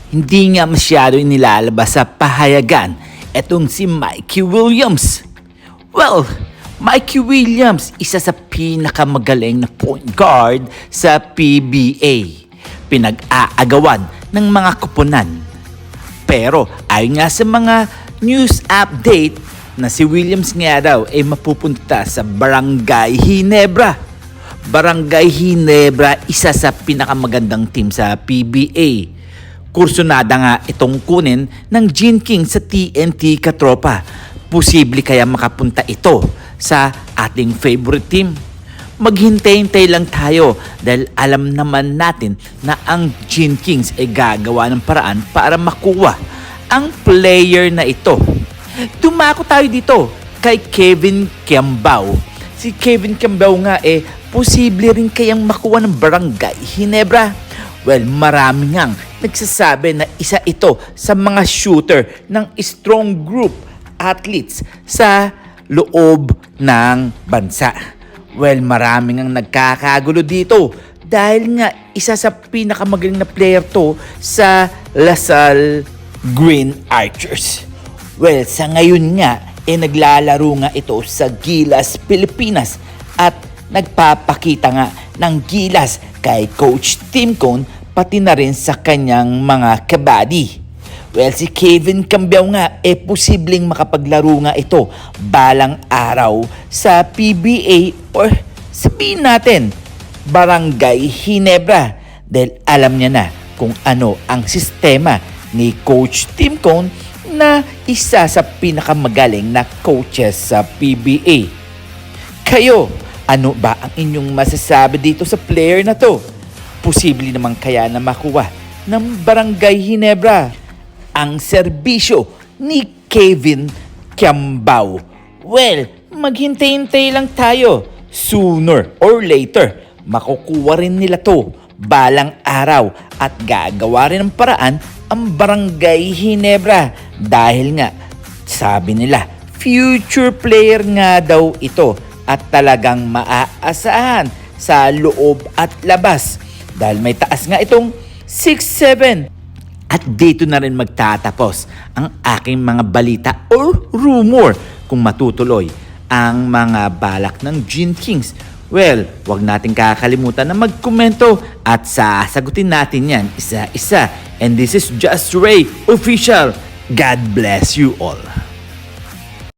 hindi nga masyado inilalabas sa pahayagan etong si Mikey Williams. Well, Mikey Williams, isa sa pinakamagaling na point guard sa PBA. Pinag-aagawan ng mga koponan. Pero ayon nga sa mga news update na si Williams nga daw ay mapupunta sa Barangay Ginebra. Barangay Ginebra, isa sa pinakamagandang team sa PBA. Kursunada nga itong kunin ng Gene King sa TNT Katropa. Posible kaya makapunta ito sa ating favorite team. Maghintay-hintay lang tayo dahil alam naman natin na ang Gene Kings ay gagawa ng paraan para makuha ang player na ito. Dumako tayo dito kay Kevin Kiambao. Si Kevin Kiambao nga posible rin kayang makuha ng Barangay Ginebra. Well, marami ngang nagsasabi na isa ito sa mga shooter ng strong group athletes sa loob ng bansa. Well, marami ngang nagkakagulo dito dahil nga isa sa pinakamagaling na player to sa LaSalle Green Archers. Well, sa ngayon nga, naglalaro nga ito sa Gilas, Pilipinas at nagpapakita nga ng gilas kay Coach Tim Cone pati na rin sa kanyang mga kabady. Well, si Kevin Kiambao nga posibleng makapaglaro nga ito balang araw sa PBA or sabihin natin Barangay Ginebra dahil alam niya na kung ano ang sistema ni Coach Tim Cone na isa sa pinakamagaling na coaches sa PBA. Kayo, ano ba ang inyong masasabi dito sa player na to? Posible naman kaya na makuha ng Barangay Ginebra ang serbisyo ni Kevin Kiambao. Well, maghintay-hintay lang tayo. Sooner or later, makukuha rin nila to balang araw at gagawa rin ng paraan ang Barangay Ginebra dahil nga, sabi nila, future player nga daw ito at talagang maaasahan sa loob at labas dahil may taas nga itong 6'7". At dito na rin magtatapos ang aking mga balita or rumor kung matutuloy ang mga balak ng Gene Kings. Well, wag natin kakalimutan na magkomento at sasagutin natin yan isa-isa. And this is Just Ray Official. God bless you all.